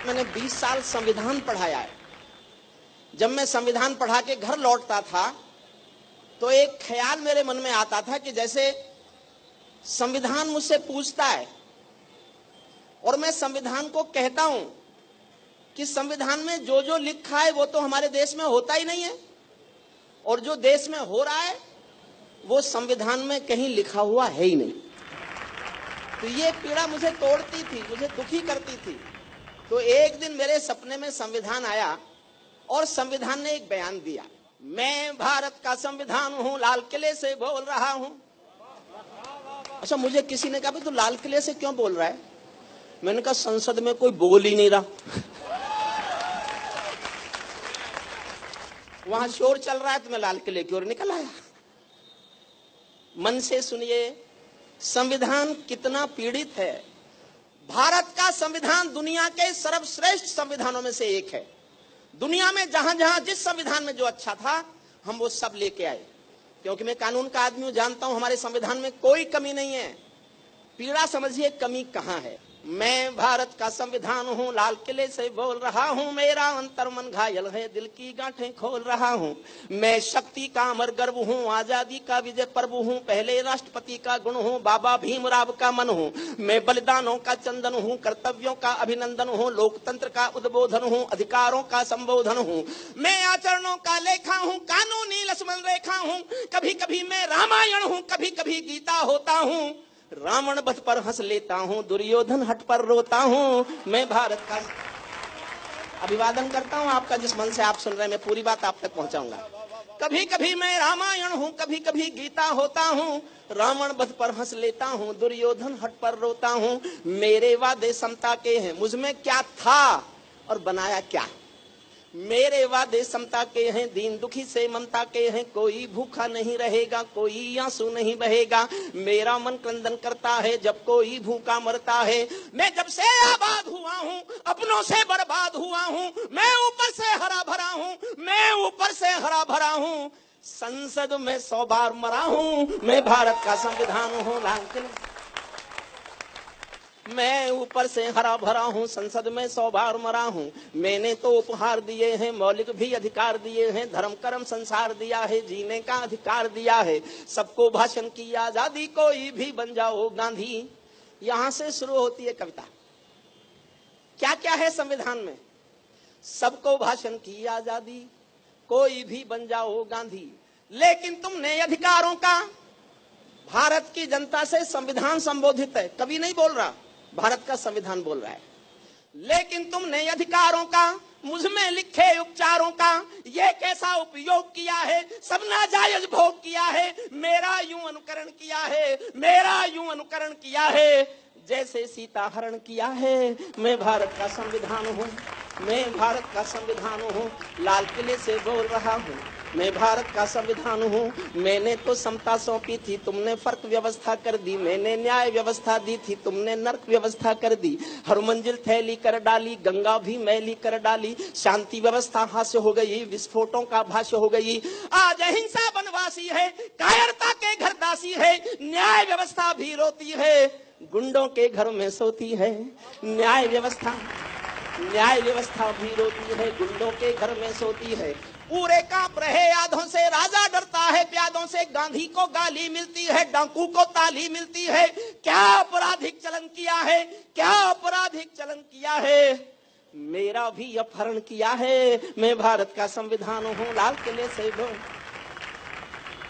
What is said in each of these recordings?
मैंने 20 साल संविधान पढ़ाया है। जब मैं संविधान पढ़ा के घर लौटता था तो एक ख्याल मेरे मन में आता था कि जैसे संविधान मुझसे पूछता है और मैं संविधान को कहता हूं कि संविधान में जो जो लिखा है वो तो हमारे देश में होता ही नहीं है, और जो देश में हो रहा है वो संविधान में कहीं लिखा हुआ है ही नहीं। तो ये पीड़ा मुझे तोड़ती थी, मुझे दुखी करती थी। तो एक दिन मेरे सपने में संविधान आया और संविधान ने एक बयान दिया, मैं भारत का संविधान हूं, लाल किले से बोल रहा हूं। अच्छा, मुझे किसी ने कहा, तू लाल किले से क्यों बोल रहा है? मैंने कहा, संसद में कोई बोल ही नहीं रहा, वहां शोर चल रहा है तो मैं लाल किले की ओर निकल आया। मन से सुनिए, संविधान कितना पीड़ित है। भारत का संविधान दुनिया के सर्वश्रेष्ठ संविधानों में से एक है। दुनिया में जहां जहां जिस संविधान में जो अच्छा था हम वो सब लेके आए, क्योंकि मैं कानून का आदमी हूं, जानता हूं हमारे संविधान में कोई कमी नहीं है। पीड़ा समझिए कमी कहां है। मैं भारत का संविधान हूं, लाल किले से बोल रहा हूं, मेरा अंतर मन घायल है, दिल की गांठें खोल रहा हूं। मैं शक्ति का अमर गर्व हूं, आजादी का विजय पर्व हूं, पहले राष्ट्रपति का गुण हूं, बाबा भीमराव का मन हूं। मैं बलिदानों का चंदन हूं, कर्तव्यों का अभिनंदन हूं, लोकतंत्र का उद्बोधन हूं, अधिकारों का संबोधन हूं। मैं आचरणों का लेखा हूं, कानूनी लक्ष्मण रेखा हूं। कभी कभी मैं रामायण हूं, कभी कभी गीता होता हूं। रावण वध पर हंस लेता हूं, दुर्योधन हट पर रोता हूं। मैं भारत का अभिवादन करता हूं आपका, जिस मन से आप सुन रहे हैं, मैं पूरी बात आप तक पहुंचाऊंगा। कभी कभी मैं रामायण हूं, कभी कभी गीता होता हूं। रावण वध पर हंस लेता हूं, दुर्योधन हट पर रोता हूं। मेरे वादे समता के हैं, मुझ में क्या था और बनाया क्या। मेरे वादे समता के हैं, दीन दुखी से ममता के हैं। कोई भूखा नहीं रहेगा, कोई आंसू नहीं बहेगा। मेरा मन क्रंदन करता है जब कोई भूखा मरता है। मैं जब से आबाद हुआ हूँ, अपनों से बर्बाद हुआ हूँ। मैं ऊपर से हरा भरा हूँ, मैं ऊपर से हरा भरा हूँ। संसद में 100 बार मरा हूँ, मैं भारत का संविधान हूँ, लाल किले। मैं ऊपर से हरा भरा हूँ, संसद में 100 बार मरा हूँ। मैंने तो उपहार दिए हैं, मौलिक भी अधिकार दिए हैं। धर्म कर्म संसार दिया है, जीने का अधिकार दिया है। सबको भाषण की आजादी, कोई भी बन जाओ गांधी। यहां से शुरू होती है कविता। क्या क्या है संविधान में? सबको भाषण की आजादी, कोई भी बन जाओ गांधी। लेकिन तुमने अधिकारों का, भारत की जनता से संविधान संबोधित है, कभी नहीं बोल रहा, भारत का संविधान बोल रहा है। लेकिन तुमने अधिकारों का, मुझ में लिखे उपचारों का ये कैसा उपयोग किया है। सब नाजायज भोग किया है, मेरा यूं अनुकरण किया है, मेरा यूं अनुकरण किया है जैसे सीता हरण किया है। मैं भारत का संविधान हूँ, मैं भारत का संविधान हूँ, लाल किले से बोल रहा हूँ। मैं भारत का संविधान हूँ। मैंने तो समता सौंपी थी, तुमने फर्क व्यवस्था कर दी। मैंने न्याय व्यवस्था दी थी, तुमने नर्क व्यवस्था कर दी। हर मंजिल थैली कर डाली, गंगा भी मैली कर डाली। शांति व्यवस्था हास्य हो गई, विस्फोटों का भाष्य हो गई। आज अहिंसा बनवासी है, कायरता के घर दासी है। न्याय व्यवस्था भी रोती है, गुंडों के घर में सोती है। न्याय व्यवस्था भी रोती है, गुंडों के घर में सोती है। पूरे कांप रहे यादों से राजा डरता है, प्यादों से गांधी को गाली मिलती है, डाकू को ताली मिलती है। क्या आपराधिक चलन किया है, क्या आपराधिक चलन किया है। मेरा भी अपहरण किया है, मैं भारत का संविधान हूँ, लाल किले से बोल।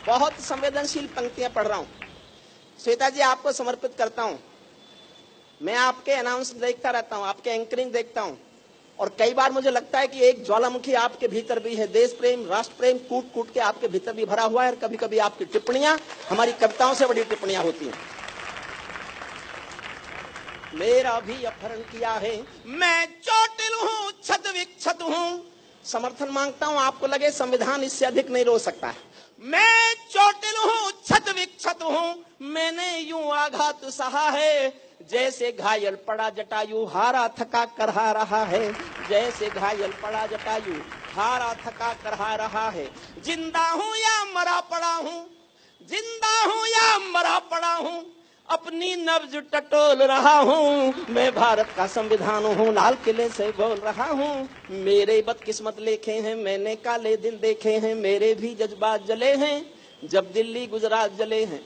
बहुत संवेदनशील पंक्तियां पढ़ रहा हूं, श्वेता जी आपको समर्पित करता हूं। मैं आपके अनाउंस देखता रहता हूं, आपके एंकरिंग देखता हूं, और कई बार मुझे लगता है कि एक ज्वालामुखी आपके भीतर भी है। देश प्रेम, राष्ट्र प्रेम कूट कूट के आपके भीतर भी भरा हुआ है। और कभी कभी आपकी टिप्पणियां हमारी कविताओं से बड़ी टिप्पणियां होती हैं। मेरा भी अपहरण किया है, मैं चोटिल हूं, छत विक्षत हूं। समर्थन मांगता हूं, आपको लगे संविधान इससे अधिक नहीं रो सकता है। मैं चोटिल हूं, छत विक्षत हूं। मैंने यूं आघात सहा है जैसे घायल पड़ा जटायु, हारा थका करहा रहा है। जैसे घायल पड़ा जटायु, हारा थका करहा रहा है। जिंदा हूं या मरा पड़ा हूं, जिंदा हूं या मरा पड़ा हूं, अपनी नब्ज टटोल रहा हूँ। मैं भारत का संविधान हूँ, लाल किले से बोल रहा हूँ। मेरे बदकिस्मत लेखे हैं, मैंने काले दिन देखे हैं। मेरे भी जज्बात जले हैं जब दिल्ली गुजरात जले हैं।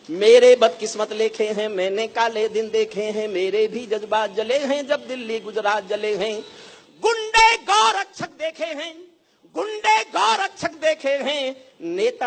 मेरे बदकिस्मत लेखे हैं, मैंने काले दिन देखे हैं। मेरे भी जज्बात जले हैं जब दिल्ली गुजरात जले हैं। गुंडे गौरक्षक देखे हैं, गुंडे गौरक्षक देखे हैं। नेता